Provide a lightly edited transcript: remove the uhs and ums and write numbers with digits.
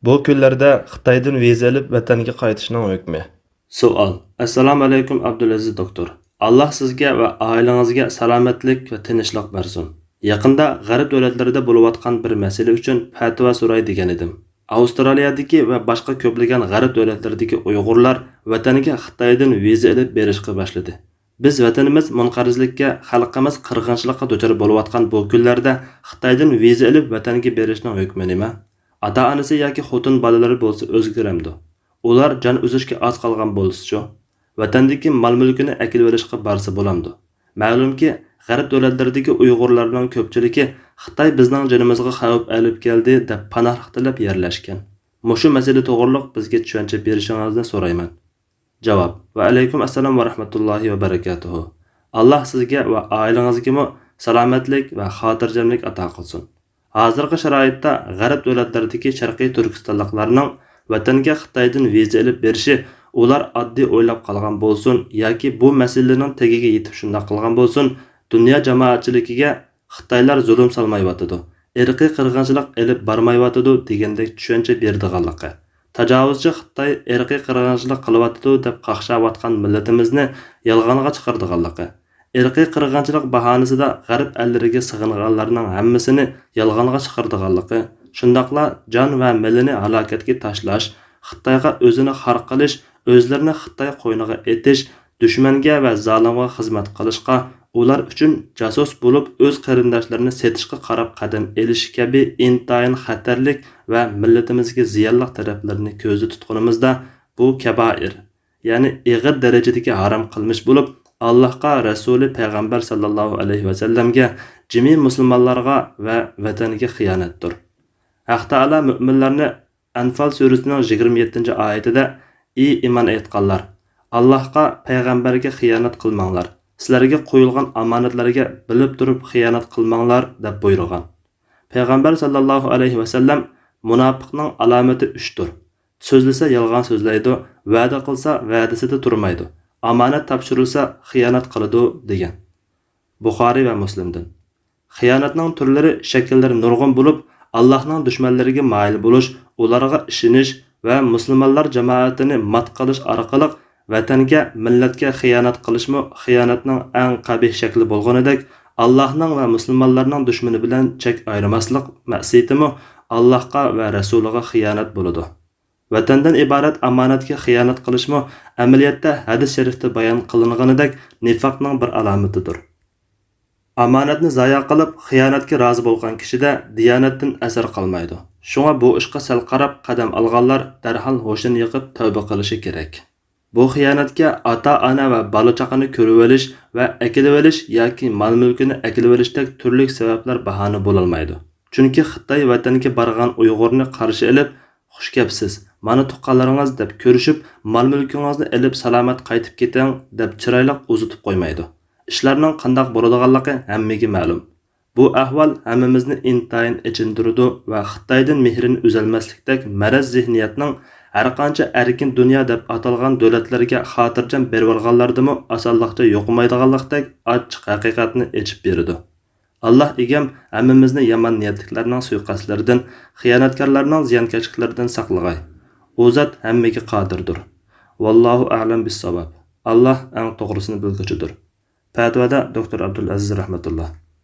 Bu kunlarda Xitoydan viza olib vatanga qaytishning hukmi. Savol. Assalomu alaykum Abdulaziz doktor. Alloh sizga va oilangizga salomatlik va tinchlik bersin. Yaqinda g'arb davlatlarida bo'layotgan bir masala uchun fatvo so'ray degan edim. Avstraliyadagi va boshqa ko'plagan g'arb davlatlaridagi Uyg'urlar vataniga Xitoydan viza olib berishga boshladi. Biz vatanimiz munqarizlikka, xalqimiz qirg'inchilikqa duchor bo'layotgan bu kunlarda Xitoydan viza olib vatanga berishning hukmi nima? Ata-onasi yoki xotin bolalari bo'lsa o'zgaramdi. Ular jon uzishga oz qolgan bo'lsa-chu, vatandagi mol-mulkini akil olishga borsa bo'lamdi. Ma'lumki, g'arb davlatlaridagi Uyg'urlarning ko'pchiligi Xitoy bizning jonimizga xavf olib keldi deb panoh tilab yerlashgan. Mushu masala to'g'riliq bizga tushuncha berishingizni so'rayman. Javob. Va alaykum assalom va rahmatullohi va barakatuh. Alloh sizga va oilangizga salomatlik va xotirjamlik ato qilsin. Hozirgi sharoitda g'arb davlatlaridagi sharqiy turkistonliklarning vatanga Xitoydan viza olib berishi ular oddiy o'ylab qolgan bo'lsin yoki bu masalaning tagiga yetib shunday qilgan bo'lsin, dunyo jamoatchiligiga Xitoylar zulm solmayotidi, irqiy qirg'inchilik olib bormayotidi degandek tushuncha berdiganligi. Tajovuzchi Xitoy irqiy qirg'inchilik qilyotidi deb qaqshayotgan millatimizni yolg'onga chiqardiganligi. Irqiy qirg'inchilik bahonasida g'arb ellariga sig'inganlarning hammasini yolg'onga chiqardiganligi, shundaqla jon va milini halokatga tashlash, Xitoyga o'zini xor qilish, o'zlarini Xitoy qo'yniga etish, dushmanga va zolimga xizmat qilishga, ular uchun jasos bo'lib o'z qarindoshlarini setishga qarab qadam elish kabi intayin xatarlik va millatimizga ziyonli taraflarini ko'zda tutganimizda bu kabair, ya'ni ig'ir darajadagi harom qilmish bo'lib, Allohga, Rasuli payg'ambar sallallohu alayhi va sallamga, jami musulmonlarga va vataniga xiyonatdir. Haq Taala mu'minlarni Anfal surasining 27-oyatida: "Ey iymon etganlar, Allohga, payg'ambarga xiyonat qilmanglar. Sizlarga qo'yilgan omonatlarga bilib turib xiyonat qilmanglar" deb buyurgan. Payg'ambar sallallohu alayhi va sallam munofiqning alomati 3dir. So'zlasa yolg'on so'zlaydi, va'da qilsa va'dasida turmaydi. Amanat topshirilsa xiyonat qiladi degan. Buxoriy va Muslimdan. Xiyonatning turlari, shakllari nurg'un bo'lib, Allohning dushmanlariga mayil bo'lish, ularga ishonish va musulmonlar jamoatini mat qilish orqali vatanga, millatga xiyonat qilishmi xiyonatning eng qabih shakli bo'lganidek, Allohning va musulmonlarning dushmani bilan chek ayirmaslik ma'siyatimi Allohga va rasuliga xiyonat bo'ladi. Vatandan iborat amonatga xiyonat qilishmi amaliyotda hadis sharifda bayon qilinganidek nifoqning bir alomatidir. Amonatni zoya qilib xiyonatga rozi bo'lgan kishida diyonatdan asar qolmaydi. Shunga bu ishga sal qarab qadam olganlar darhol hoshini yiqib tavba qilishi kerak. Bu xiyonatga ota-ona va bola-chaqani ko'rib olish va akilib olish yoki mol-mulkini akilib olishdak turli sabablar bahona bo'la olmaydi. Chunki Xitoy vatanga borgan Uyg'urni qarshi olib, "Xush kelibsiz, mana tuqqanlaringiz" deb ko'rishib, mol-mulkingizni olib salomat qaytib keting deb chiroyli uzitib qo'ymaydi. Ishlarning qanday bo'ladiganligi hammaga ma'lum. Bu ahvol hammamizni intayin ichindirdi va Xitoydan mehrini uzalmaslikdek maraz zihniyatning har qancha erkin dunyo deb atalgan davlatlarga xotirjam berib olganlardimi osonlikcha yo'qmaydiganlikdek ochiq haqiqatni ochib berdi. Alloh egam hammamizni yomon niyatliklarning suiqastlaridan, xiyonatkorlarning ziyonkashliklaridan saqlag'ay. U zot hammaga qodirdir. Vallohu a'lam bis-savob. Alloh eng to'g'risini bilguchidir. Fatvoda Dr. Abdulaziz rahmatulloh.